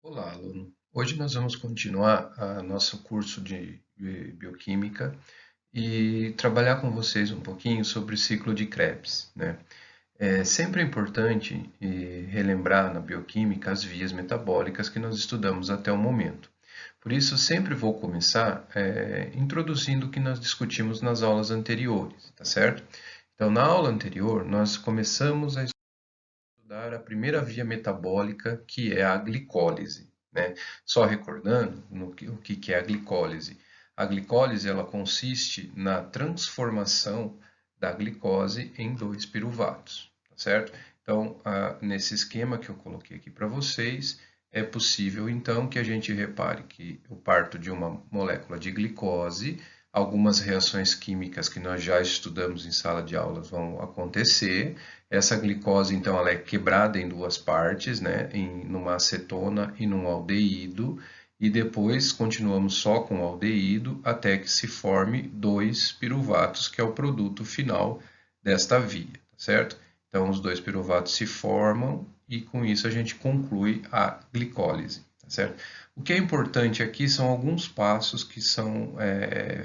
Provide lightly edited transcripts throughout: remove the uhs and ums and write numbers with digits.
Olá, aluno. Hoje nós vamos continuar nosso curso de bioquímica e trabalhar com vocês um pouquinho sobre o ciclo de Krebs, né? É sempre importante relembrar na bioquímica as vias metabólicas que nós estudamos até o momento. Por isso, sempre vou começar introduzindo o que nós discutimos nas aulas anteriores, tá certo? Então, na aula anterior, nós começamos a estudar a primeira via metabólica, que é a glicólise, né? Só recordando o que é a glicólise. A glicólise ela consiste na transformação da glicose em 2 piruvatos, tá certo? Então, nesse esquema que eu coloquei aqui para vocês, é possível então que a gente repare que eu parto de uma molécula de glicose, algumas reações químicas que nós já estudamos em sala de aulas vão acontecer. Essa glicose, então, ela é quebrada em 2 partes, né, numa acetona e num aldeído, e depois continuamos só com o aldeído até que se forme 2 piruvatos, que é o produto final desta via, certo? Então, os 2 piruvatos se formam e com isso a gente conclui a glicólise, certo? O que é importante aqui são alguns passos que são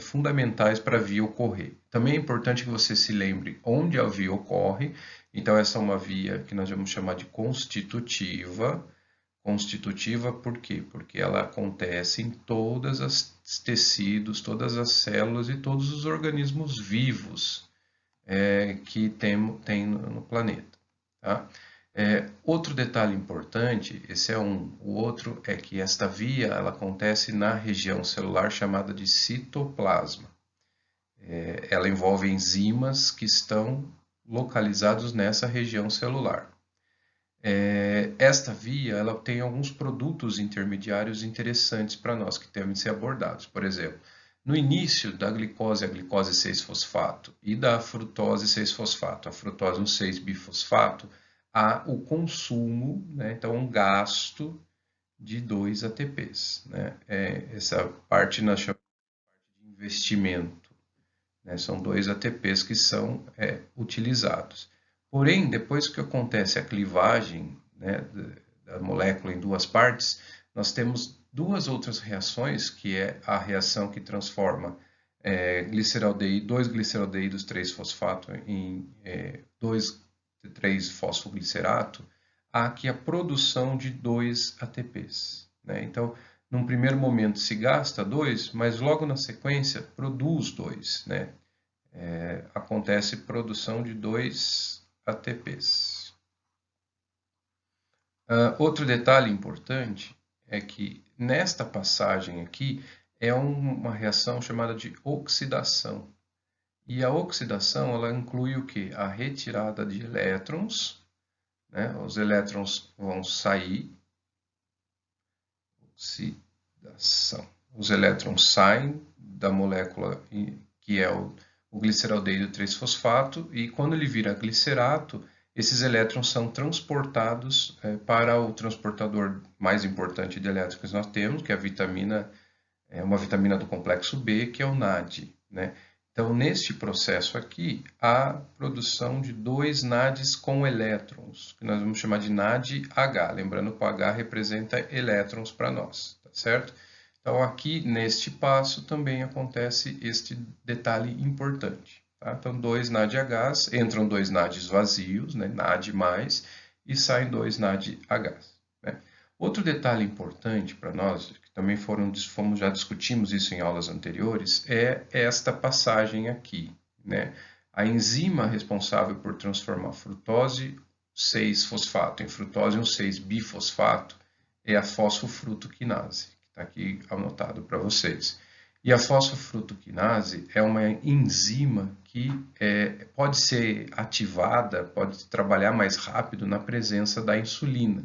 fundamentais para a via ocorrer. Também é importante que você se lembre onde a via ocorre. Então, essa é uma via que nós vamos chamar de constitutiva. Constitutiva por quê? Porque ela acontece em todos os tecidos, todas as células e todos os organismos vivos que tem no planeta. Tá? Outro detalhe importante, esse é um. O outro é que esta via ela acontece na região celular chamada de citoplasma. Ela envolve enzimas que estão localizados nessa região celular. Esta via ela tem alguns produtos intermediários interessantes para nós que devem ser abordados. Por exemplo, no início da glicose, a glicose 6-fosfato e da frutose 6-fosfato, a frutose 1,6-bifosfato, há o consumo, né, então um gasto de 2 ATPs. Né? Essa parte nós chamamos de investimento, né? São 2 ATPs que são utilizados. Porém, depois que acontece a clivagem, né, da molécula em 2 partes, nós temos 2 outras reações, que é a reação que transforma 2 gliceraldeídos 3-fosfato em 2,3-fosfoglicerato, há aqui a produção de 2 ATPs. Né? Então, num primeiro momento se gasta 2, mas logo na sequência produz 2. Né? Acontece produção de 2 ATPs. Outro detalhe importante é que nesta passagem aqui é uma reação chamada de oxidação. E a oxidação ela inclui o que? A retirada de elétrons, né? Os elétrons vão sair, oxidação. Os elétrons saem da molécula que é o gliceraldeído 3-fosfato e quando ele vira glicerato, esses elétrons são transportados para o transportador mais importante de elétrons que nós temos, que é a vitamina, uma vitamina do complexo B, que é o NAD, né? Então, neste processo aqui, há produção de 2 NADs com elétrons, que nós vamos chamar de NADH, lembrando que o H representa elétrons para nós, tá certo? Então, aqui neste passo também acontece este detalhe importante. Tá? Então, 2 NADHs, entram 2 NADs vazios, né? NAD+, e saem 2 NADHs. Né? Outro detalhe importante para nós, que também já discutimos isso em aulas anteriores, é esta passagem aqui. Né? A enzima responsável por transformar frutose 6-fosfato em frutose 1,6-bifosfato é a fosfofrutoquinase, que está aqui anotado para vocês. E a fosfofrutoquinase é uma enzima que pode ser ativada, pode trabalhar mais rápido na presença da insulina.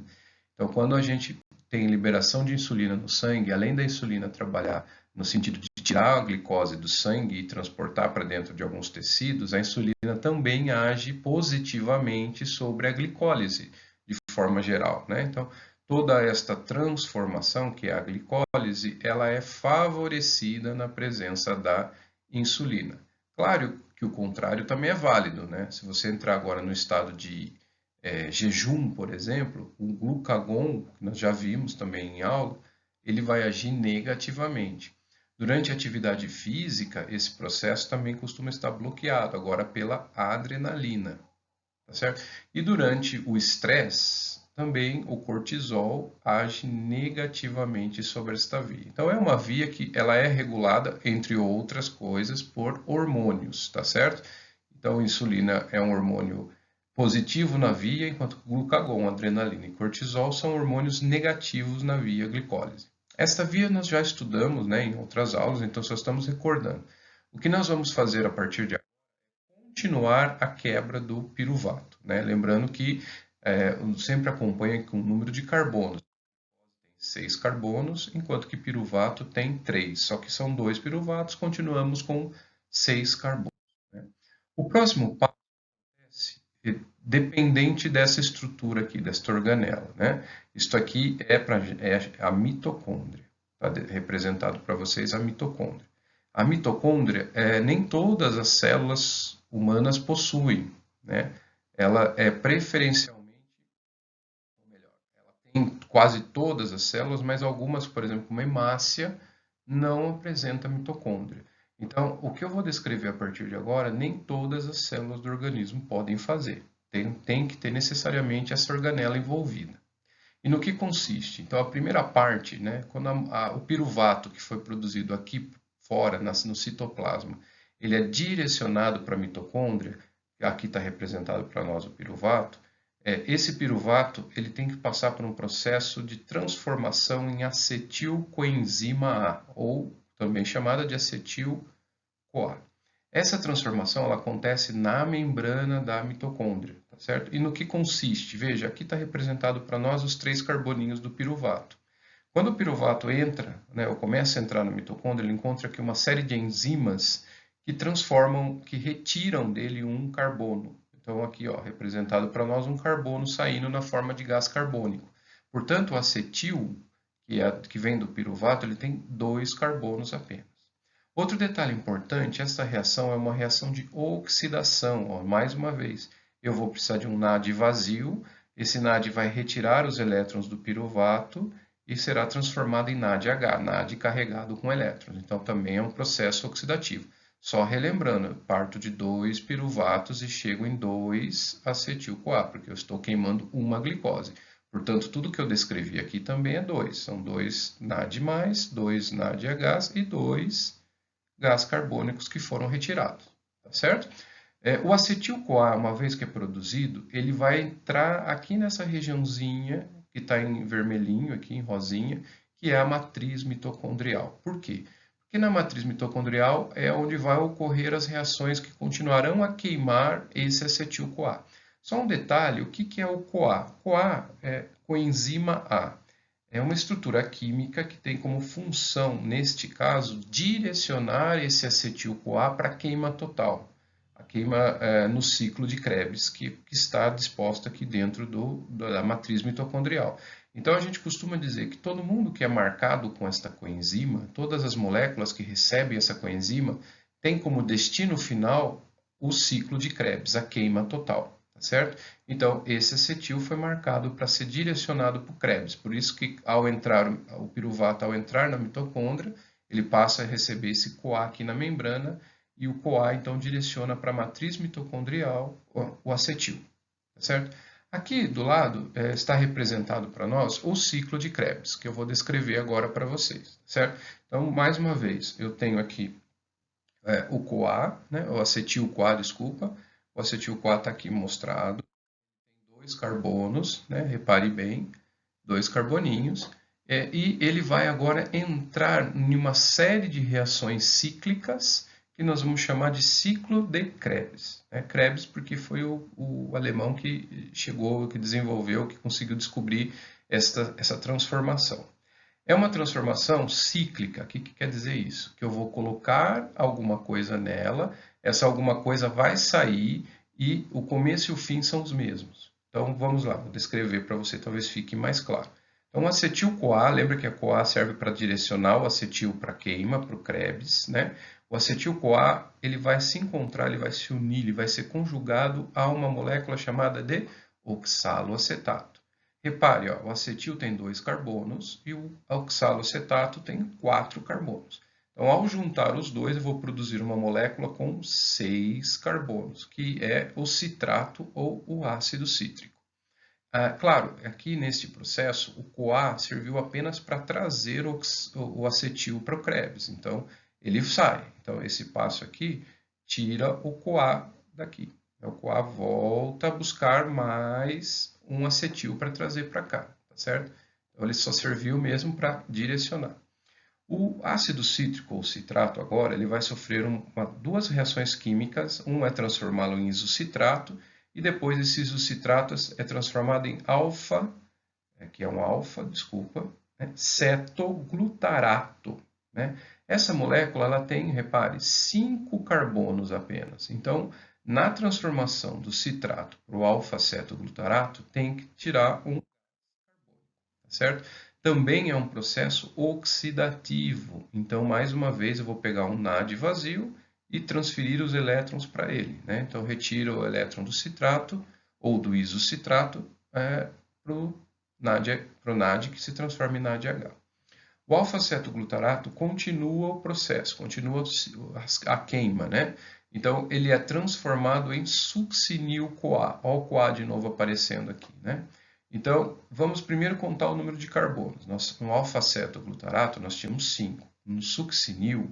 Então, quando a gente tem liberação de insulina no sangue, além da insulina trabalhar no sentido de tirar a glicose do sangue e transportar para dentro de alguns tecidos, a insulina também age positivamente sobre a glicólise, de forma geral. Né? Então, toda esta transformação, que é a glicólise, ela é favorecida na presença da insulina. Claro que o contrário também é válido. Né? Se você entrar agora no estado de jejum, por exemplo, o glucagon, que nós já vimos também em aula, ele vai agir negativamente. Durante a atividade física, esse processo também costuma estar bloqueado, agora pela adrenalina, tá certo? E durante o estresse, também o cortisol age negativamente sobre esta via. Então, é uma via que ela é regulada, entre outras coisas, por hormônios, tá certo? Então, a insulina é um hormônio positivo na via, enquanto glucagon, adrenalina e cortisol são hormônios negativos na via glicólise. Esta via nós já estudamos, né, em outras aulas, então só estamos recordando. O que nós vamos fazer a partir de agora é continuar a quebra do piruvato, né? Lembrando que sempre acompanha com o número de carbonos. Tem 6 carbonos, enquanto que piruvato tem 3. Só que são 2 piruvatos, continuamos com 6 carbonos, né? O próximo passo dependente dessa estrutura aqui, desta organela, né? Isto aqui é a mitocôndria, está representado para vocês a mitocôndria. A mitocôndria, nem todas as células humanas possuem, né? Ela é preferencialmente, ou melhor, ela tem quase todas as células, mas algumas, por exemplo, como a hemácia, não apresenta mitocôndria. Então, o que eu vou descrever a partir de agora, nem todas as células do organismo podem fazer. Tem que ter necessariamente essa organela envolvida. E no que consiste? Então, a primeira parte, né, quando o piruvato que foi produzido aqui fora, no citoplasma, ele é direcionado para a mitocôndria, aqui está representado para nós o piruvato, esse piruvato ele tem que passar por um processo de transformação em acetilcoenzima A, ou também chamada de acetil-CoA. Essa transformação ela acontece na membrana da mitocôndria, tá certo? E no que consiste? Veja, aqui está representado para nós os 3 carboninhos do piruvato. Quando o piruvato entra, né, ou começa a entrar na mitocôndria, ele encontra aqui uma série de enzimas que transformam, que retiram dele um carbono. Então, aqui, ó, representado para nós um carbono saindo na forma de gás carbônico. Portanto, o acetil, que vem do piruvato, ele tem 2 carbonos apenas. Outro detalhe importante, essa reação é uma reação de oxidação. Ó, mais uma vez, eu vou precisar de um NAD vazio, esse NAD vai retirar os elétrons do piruvato e será transformado em NADH, NAD carregado com elétrons. Então, também é um processo oxidativo. Só relembrando, eu parto de 2 piruvatos e chego em 2 acetil-CoA, porque eu estou queimando uma glicose. Portanto, tudo que eu descrevi aqui também é 2. São 2 NAD+, 2 NADH e 2 gás carbônicos que foram retirados, tá certo? O acetil-CoA, uma vez que é produzido, ele vai entrar aqui nessa regiãozinha que está em vermelhinho, aqui em rosinha, que é a matriz mitocondrial. Por quê? Porque na matriz mitocondrial é onde vai ocorrer as reações que continuarão a queimar esse acetil-CoA. Só um detalhe, o que é o CoA? CoA é coenzima A. É uma estrutura química que tem como função, neste caso, direcionar esse acetil-CoA para a queima total, a queima no ciclo de Krebs, que está disposta aqui dentro da matriz mitocondrial. Então, a gente costuma dizer que todo mundo que é marcado com esta coenzima, todas as moléculas que recebem essa coenzima, tem como destino final o ciclo de Krebs, a queima total. Certo? Então, esse acetil foi marcado para ser direcionado para o Krebs. Por isso que o piruvato, ao entrar na mitocôndria, ele passa a receber esse CoA aqui na membrana e o CoA, então, direciona para a matriz mitocondrial o acetil. Certo? Aqui do lado está representado para nós o ciclo de Krebs, que eu vou descrever agora para vocês. Certo? Então, mais uma vez, eu tenho aqui o CoA, né, o acetil-CoA, desculpa. O acetil-CoA está aqui mostrado. Tem 2 carbonos, né? Repare bem, 2 carboninhos. E ele vai agora entrar em uma série de reações cíclicas que nós vamos chamar de ciclo de Krebs. Né? Krebs porque foi o alemão que chegou, que desenvolveu, que conseguiu descobrir essa transformação. É uma transformação cíclica. O que quer dizer isso? Que eu vou colocar alguma coisa nela, essa alguma coisa vai sair e o começo e o fim são os mesmos. Então, vamos lá, vou descrever para você, talvez fique mais claro. Então, acetil-CoA, lembra que a CoA serve para direcionar o acetil para queima, para o Krebs, né? O acetil-CoA, ele vai se encontrar, ele vai se unir, ele vai ser conjugado a uma molécula chamada de oxaloacetato. Repare, ó, o acetil tem 2 carbonos e o oxaloacetato tem 4 carbonos. Então, ao juntar os dois, eu vou produzir uma molécula com 6 carbonos, que é o citrato ou o ácido cítrico. Claro, aqui neste processo, o CoA serviu apenas para trazer o acetil para o Krebs. Então, ele sai. Então, esse passo aqui tira o CoA daqui. O CoA volta a buscar mais um acetil para trazer para cá, tá certo? Então, ele só serviu mesmo para direcionar. O ácido cítrico ou citrato agora, ele vai sofrer duas reações químicas. Um é transformá-lo em isocitrato e depois esse isocitrato é transformado em cetoglutarato. Né? Essa molécula ela tem, repare, 5 carbonos apenas. Então, na transformação do citrato para o alfa-cetoglutarato, tem que tirar um carbono, certo? Também é um processo oxidativo. Então, mais uma vez, eu vou pegar um NAD vazio e transferir os elétrons para ele. Né? Então, retiro o elétron do citrato ou do isocitrato para o NAD que se transforma em NADH. O alfa-cetoglutarato continua o processo, continua a queima, né? Então, ele é transformado em succinil-CoA. Olha o CoA de novo aparecendo aqui, né? Então, vamos primeiro contar o número de carbonos. No alfa-cetoglutarato, nós tínhamos 5. No succinil,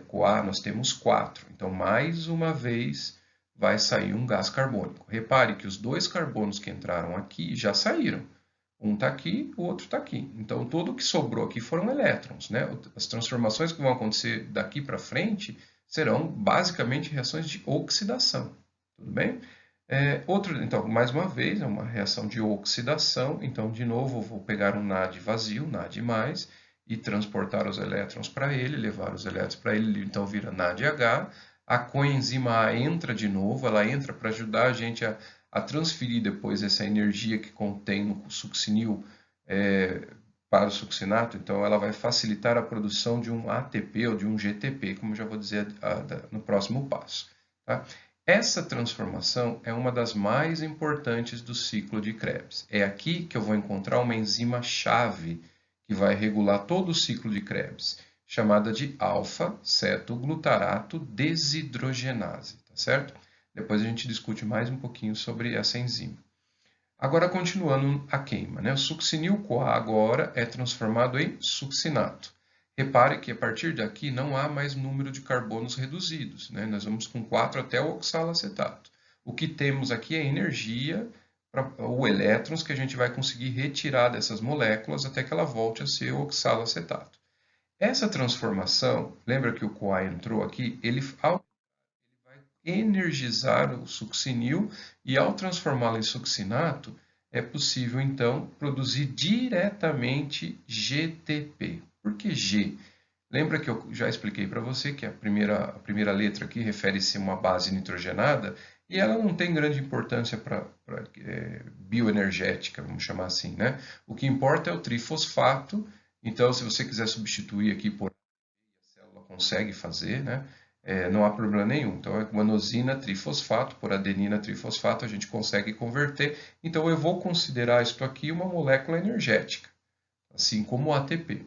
CoA, nós temos 4. Então, mais uma vez, vai sair um gás carbônico. Repare que os 2 carbonos que entraram aqui já saíram. Um está aqui, o outro está aqui. Então, tudo que sobrou aqui foram elétrons. Né? As transformações que vão acontecer daqui para frente serão basicamente reações de oxidação. Tudo bem? Então, mais uma vez, é uma reação de oxidação. Então, de novo, eu vou pegar um NAD vazio, NAD+, e transportar os elétrons para ele, levar os elétrons para ele, então vira NADH. A coenzima A entra de novo, ela entra para ajudar a gente a transferir depois essa energia que contém no succinil para o succinato. Então, ela vai facilitar a produção de um ATP ou de um GTP, como já vou dizer no próximo passo. Tá? Essa transformação é uma das mais importantes do ciclo de Krebs. É aqui que eu vou encontrar uma enzima-chave que vai regular todo o ciclo de Krebs, chamada de alfa-cetoglutarato desidrogenase, tá certo? Depois a gente discute mais um pouquinho sobre essa enzima. Agora, continuando a queima, né? O succinil-CoA agora é transformado em succinato. Repare que a partir daqui não há mais número de carbonos reduzidos, né? Nós vamos com 4 até o oxaloacetato. O que temos aqui é energia, ou elétrons, que a gente vai conseguir retirar dessas moléculas até que ela volte a ser o oxaloacetato. Essa transformação, lembra que o CoA entrou aqui? Ele vai energizar o succinil e ao transformá-lo em succinato, é possível então produzir diretamente GTP. Por que G? Lembra que eu já expliquei para você que a primeira letra aqui refere-se a uma base nitrogenada e ela não tem grande importância para bioenergética, vamos chamar assim, né? O que importa é o trifosfato. Então, se você quiser substituir aqui por a célula consegue fazer, né? Não há problema nenhum. Então, é guanosina trifosfato por adenina trifosfato, a gente consegue converter. Então, eu vou considerar isso aqui uma molécula energética, assim como o ATP.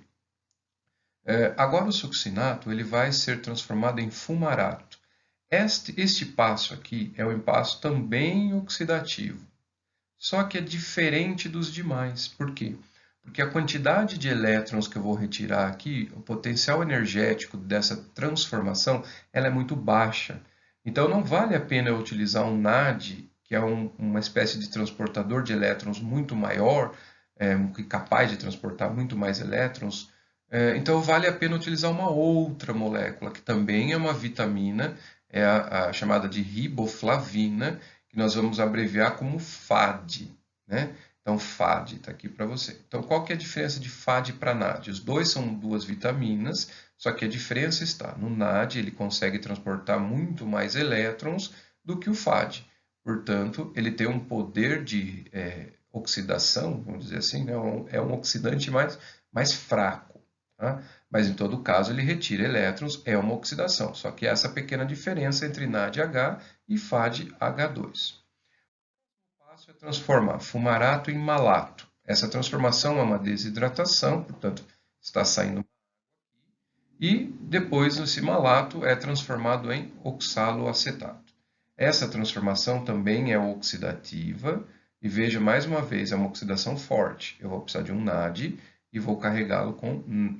Agora, o succinato ele vai ser transformado em fumarato. Este passo aqui é um passo também oxidativo, só que é diferente dos demais. Por quê? Porque a quantidade de elétrons que eu vou retirar aqui, o potencial energético dessa transformação, ela é muito baixa. Então, não vale a pena eu utilizar um NAD, que é uma espécie de transportador de elétrons muito maior, capaz de transportar muito mais elétrons. Então, vale a pena utilizar uma outra molécula, que também é uma vitamina, é a chamada de riboflavina, que nós vamos abreviar como FAD, né? Então, FAD está aqui para você. Então, qual que é a diferença de FAD para NAD? Os dois são duas vitaminas, só que a diferença está no NAD, ele consegue transportar muito mais elétrons do que o FAD. Portanto, ele tem um poder de oxidação, vamos dizer assim, né? É um oxidante mais fraco. Tá? Mas, em todo caso, ele retira elétrons, é uma oxidação. Só que essa pequena diferença entre NADH e FADH2. O passo é transformar fumarato em malato. Essa transformação é uma desidratação, portanto, está saindo. E depois esse malato é transformado em oxaloacetato. Essa transformação também é oxidativa, e veja mais uma vez, é uma oxidação forte. Eu vou precisar de um NAD e vou carregá-lo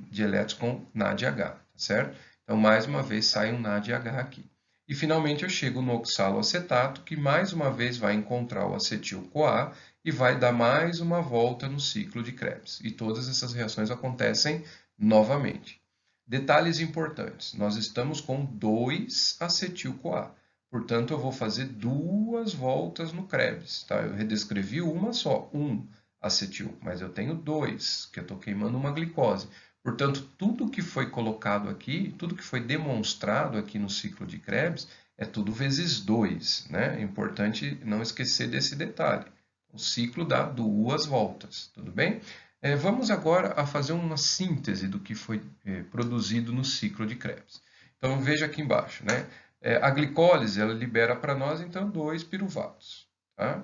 de elétrons com NADH, tá certo? Então, mais uma vez, sai um NADH aqui. E, finalmente, eu chego no oxaloacetato, que mais uma vez vai encontrar o acetil-CoA e vai dar mais uma volta no ciclo de Krebs. E todas essas reações acontecem novamente. Detalhes importantes, nós estamos com 2 acetil-CoA. Portanto, eu vou fazer 2 voltas no Krebs, tá? Eu redescrevi uma só, 1 acetil, mas eu tenho 2, que eu estou queimando uma glicose. Portanto, tudo que foi colocado aqui, tudo que foi demonstrado aqui no ciclo de Krebs, é tudo vezes 2, né? É importante não esquecer desse detalhe. O ciclo dá 2 voltas, tudo bem? Vamos agora a fazer uma síntese do que foi produzido no ciclo de Krebs. Então, veja aqui embaixo, né? A glicólise ela libera para nós, então, 2 piruvatos, tá?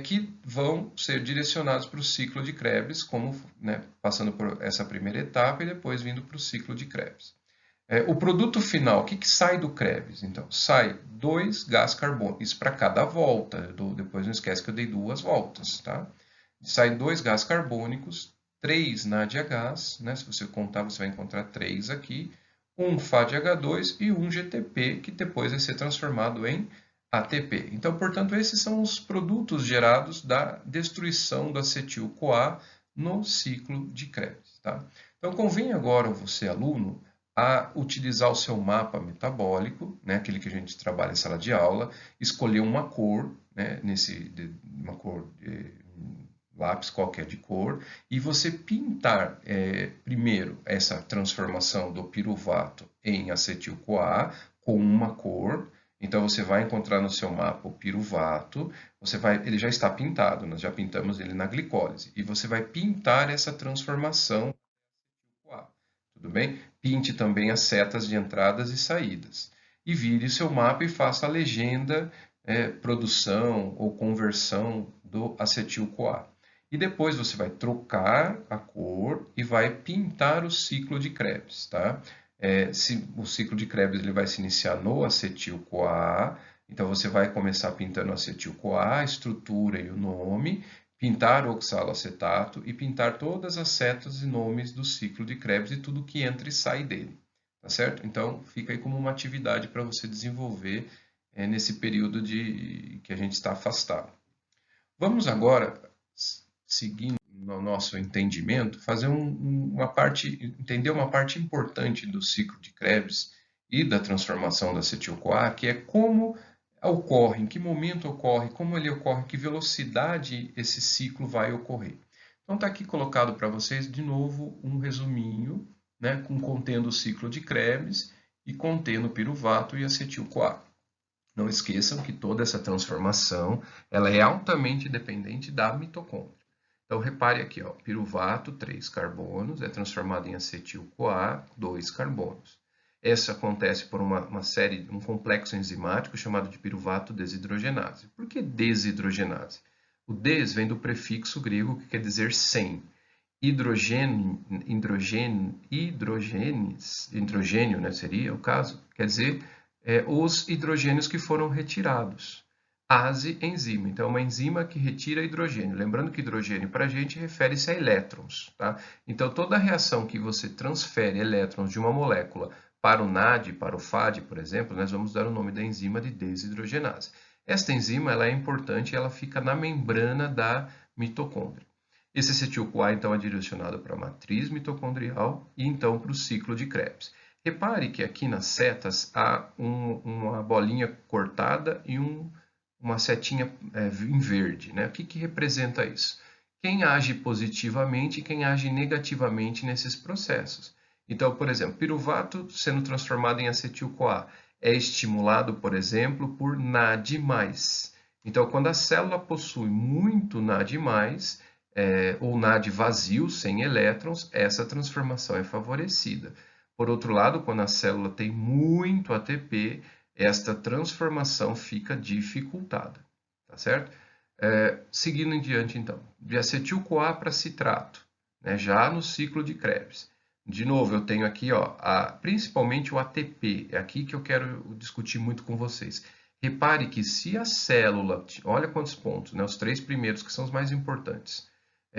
Que vão ser direcionados para o ciclo de Krebs, como, né, passando por essa primeira etapa e depois vindo para o ciclo de Krebs. O produto final, o que sai do Krebs? Então, sai 2 gás carbônicos, isso para cada volta, depois não esquece que eu dei 2 voltas, tá? Saem 2 gás carbônicos, 3 NADHs, né? Se você contar, você vai encontrar 3 aqui, um FADH2 e um GTP, que depois vai ser transformado em ATP. Então, portanto, esses são os produtos gerados da destruição do acetil-CoA no ciclo de Krebs, tá? Então, convém agora você, aluno, a utilizar o seu mapa metabólico, né, aquele que a gente trabalha em sala de aula, escolher uma cor, né, uma cor lápis qualquer de cor, e você pintar primeiro essa transformação do piruvato em acetil-CoA com uma cor. Então, você vai encontrar no seu mapa o piruvato, ele já está pintado, nós já pintamos ele na glicólise, e você vai pintar essa transformação, tudo bem? Pinte também as setas de entradas e saídas. E vire o seu mapa e faça a legenda, produção ou conversão do acetil-CoA. E depois você vai trocar a cor e vai pintar o ciclo de Krebs, tá? O ciclo de Krebs ele vai se iniciar no acetil-CoA, então você vai começar pintando o acetil-CoA, a estrutura e o nome, pintar o oxaloacetato e pintar todas as setas e nomes do ciclo de Krebs e tudo que entra e sai dele, tá certo? Então, fica aí como uma atividade para você desenvolver nesse período que a gente está afastado. Vamos agora, seguindo no nosso entendimento, fazer entender uma parte importante do ciclo de Krebs e da transformação da acetil-CoA, que é como ocorre, em que momento ocorre, como ele ocorre, que velocidade esse ciclo vai ocorrer. Então está aqui colocado para vocês de novo um resuminho, né, contendo o ciclo de Krebs e contendo piruvato e acetil-CoA. Não esqueçam que toda essa transformação ela é altamente dependente da mitocôndria. Então, repare aqui, ó, piruvato, 3 carbonos, é transformado em acetil-CoA, 2 carbonos. Essa acontece por um complexo enzimático chamado de piruvato desidrogenase. Por que desidrogenase? O des vem do prefixo grego que quer dizer sem. Hidrogênio, né, seria o caso, quer dizer os hidrogênios que foram retirados. Ase, enzima. Então, é uma enzima que retira hidrogênio. Lembrando que hidrogênio para a gente refere-se a elétrons, tá? Então, toda reação que você transfere elétrons de uma molécula para o NAD, para o FAD, por exemplo, nós vamos dar o nome da enzima de desidrogenase. Esta enzima ela é importante e ela fica na membrana da mitocôndria. Esse acetil-CoA, então, é direcionado para a matriz mitocondrial e, então, para o ciclo de Krebs. Repare que aqui nas setas há uma bolinha cortada e uma setinha em verde, né? O que representa isso? Quem age positivamente e quem age negativamente nesses processos. Então, por exemplo, piruvato sendo transformado em acetil-CoA é estimulado, por exemplo, por NAD+. Então, quando a célula possui muito NAD+, ou NAD vazio, sem elétrons, essa transformação é favorecida. Por outro lado, quando a célula tem muito ATP, esta transformação fica dificultada, tá certo? Seguindo em diante, então, de acetil-CoA para citrato, né, já no ciclo de Krebs. De novo, eu tenho aqui, ó, principalmente o ATP, é aqui que eu quero discutir muito com vocês. Repare que se a célula, olha quantos pontos, né, os 3 primeiros que são os mais importantes.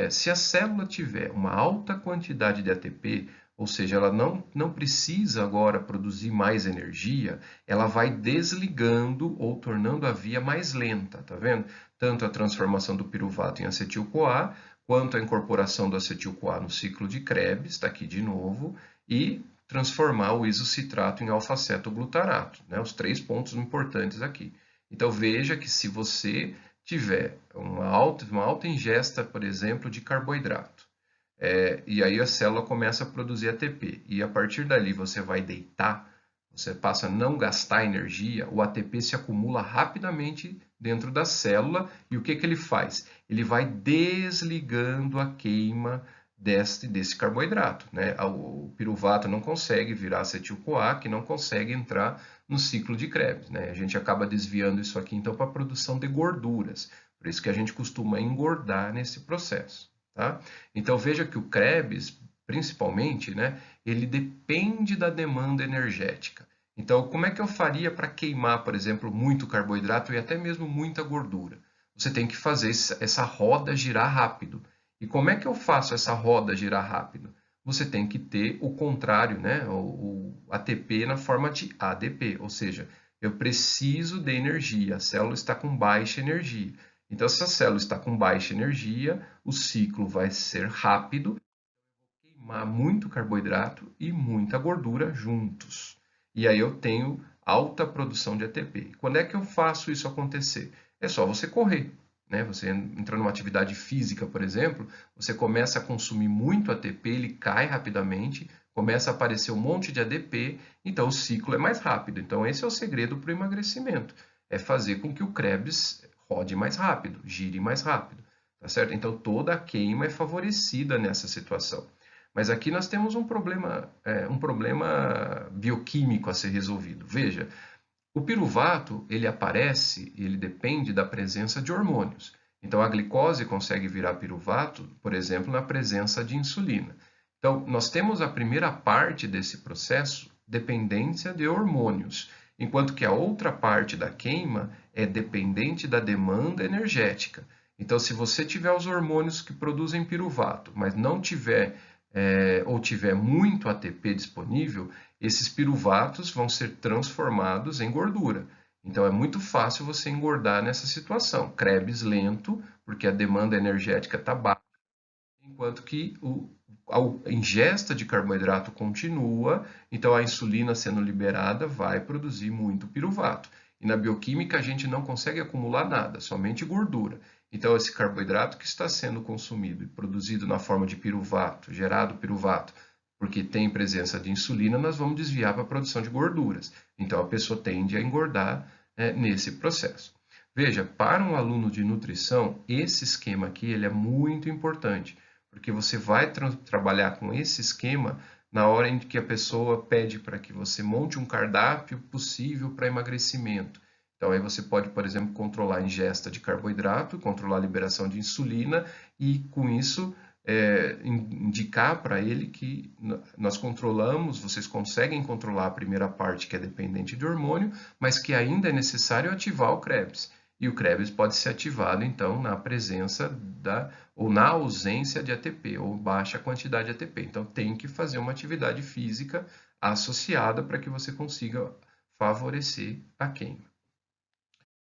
Se a célula tiver uma alta quantidade de ATP, ou seja, ela não precisa agora produzir mais energia, ela vai desligando ou tornando a via mais lenta, tá vendo? Tanto a transformação do piruvato em acetil-CoA, quanto a incorporação do acetil-CoA no ciclo de Krebs, está aqui de novo, e transformar o isocitrato em alfa-cetoglutarato, né? Os 3 pontos importantes aqui. Então veja que se você tiver uma alta ingesta, por exemplo, de carboidrato, e aí a célula começa a produzir ATP, e a partir dali você vai deitar, você passa a não gastar energia, o ATP se acumula rapidamente dentro da célula, e o que ele faz? Ele vai desligando a queima desse carboidrato, né? O piruvato não consegue virar acetil-CoA, que não consegue entrar no ciclo de Krebs, né? A gente acaba desviando isso aqui, então, para a produção de gorduras. Por isso que a gente costuma engordar nesse processo, tá? Então, veja que o Krebs, principalmente, né, ele depende da demanda energética. Então, como é que eu faria para queimar, por exemplo, muito carboidrato e até mesmo muita gordura? Você tem que fazer essa roda girar rápido. E como é que eu faço essa roda girar rápido? Você tem que ter o contrário, né? O ATP na forma de ADP, ou seja, eu preciso de energia, a célula está com baixa energia. Então, se a célula está com baixa energia, o ciclo vai ser rápido, queimar muito carboidrato e muita gordura juntos. E aí eu tenho alta produção de ATP. Quando é que eu faço isso acontecer? É só você correr, né? Você entra numa atividade física, por exemplo, você começa a consumir muito ATP, ele cai rapidamente, começa a aparecer um monte de ADP, então o ciclo é mais rápido. Então esse é o segredo para o emagrecimento, é fazer com que o Krebs rode mais rápido, gire mais rápido, tá certo? Então toda a queima é favorecida nessa situação. Mas aqui nós temos um problema bioquímico a ser resolvido. Veja, o piruvato, ele aparece, ele depende da presença de hormônios. Então, a glicose consegue virar piruvato, por exemplo, na presença de insulina. Então, nós temos a primeira parte desse processo, dependência de hormônios, enquanto que a outra parte da queima é dependente da demanda energética. Então, se você tiver os hormônios que produzem piruvato, mas não tiver ou tiver muito ATP disponível, esses piruvatos vão ser transformados em gordura. Então é muito fácil você engordar nessa situação. Krebs lento, porque a demanda energética está baixa, enquanto que a ingesta de carboidrato continua, então a insulina sendo liberada vai produzir muito piruvato. E na bioquímica a gente não consegue acumular nada, somente gordura. Então esse carboidrato que está sendo consumido e produzido na forma de piruvato, gerado piruvato, porque tem presença de insulina, nós vamos desviar para a produção de gorduras. Então a pessoa tende a engordar nesse processo. Veja, para um aluno de nutrição, esse esquema aqui ele é muito importante, porque você vai trabalhar com esse esquema na hora em que a pessoa pede para que você monte um cardápio possível para emagrecimento. Então, aí você pode, por exemplo, controlar a ingesta de carboidrato, controlar a liberação de insulina e, com isso, indicar para ele que nós controlamos, vocês conseguem controlar a primeira parte que é dependente de hormônio, mas que ainda é necessário ativar o Krebs. E o Krebs pode ser ativado, então, na presença ou na ausência de ATP, ou baixa quantidade de ATP. Então, tem que fazer uma atividade física associada para que você consiga favorecer a queima.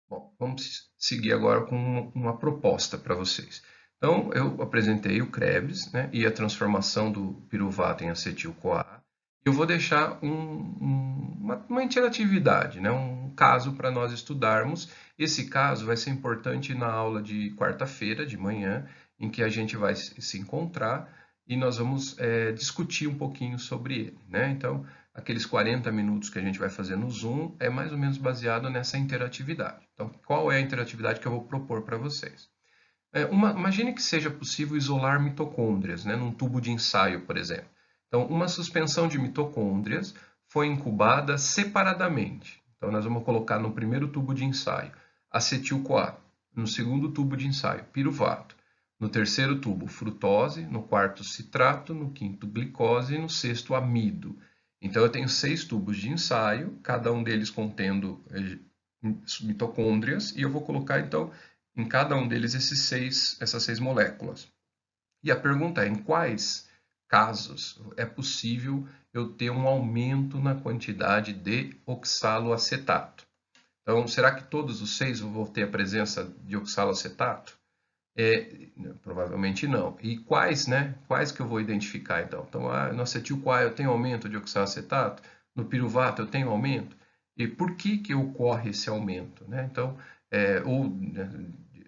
Bom, vamos seguir agora com uma proposta para vocês. Então, eu apresentei o Krebs, né, e a transformação do piruvato em acetil-CoA. Eu vou deixar uma interatividade, né, um caso para nós estudarmos. Esse caso vai ser importante na aula de quarta-feira, de manhã, em que a gente vai se encontrar e nós vamos discutir um pouquinho sobre ele, né? Então, aqueles 40 minutos que a gente vai fazer no Zoom é mais ou menos baseado nessa interatividade. Então, qual é a interatividade que eu vou propor para vocês? Imagine que seja possível isolar mitocôndrias, né, num tubo de ensaio, por exemplo. Então, uma suspensão de mitocôndrias foi incubada separadamente. Então, nós vamos colocar no primeiro tubo de ensaio acetil-CoA. No segundo tubo de ensaio, piruvato. No terceiro tubo, frutose. No quarto, citrato. No quinto, glicose. E no sexto, amido. Então, eu tenho 6 tubos de ensaio, cada um deles contendo mitocôndrias, e eu vou colocar, então, em cada um deles essas 6 moléculas. E a pergunta é, em quais casos é possível eu ter um aumento na quantidade de oxaloacetato? Então, será que todos os 6 eu vou ter a presença de oxaloacetato? Provavelmente não. E quais, né? Quais que eu vou identificar, então? Então, no acetil-CoA eu tenho aumento de oxaloacetato, no piruvato eu tenho aumento. E por que ocorre esse aumento, né? Então,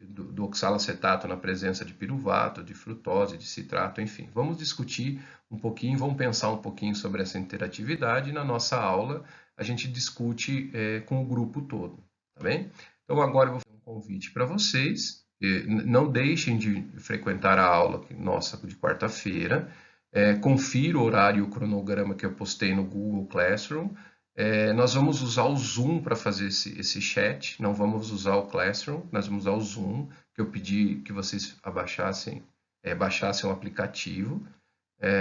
do oxaloacetato na presença de piruvato, de frutose, de citrato, enfim. Vamos discutir um pouquinho, vamos pensar um pouquinho sobre essa interatividade e na nossa aula a gente discute com o grupo todo, tá bem? Então agora eu vou fazer um convite para vocês, não deixem de frequentar a aula nossa de quarta-feira, confira o horário e o cronograma que eu postei no Google Classroom. Nós vamos usar o Zoom para fazer esse chat, não vamos usar o Classroom, nós vamos usar o Zoom, que eu pedi que vocês baixassem o aplicativo,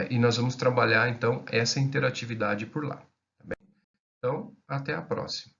e nós vamos trabalhar, então, essa interatividade por lá. Tá bem? Então, até a próxima.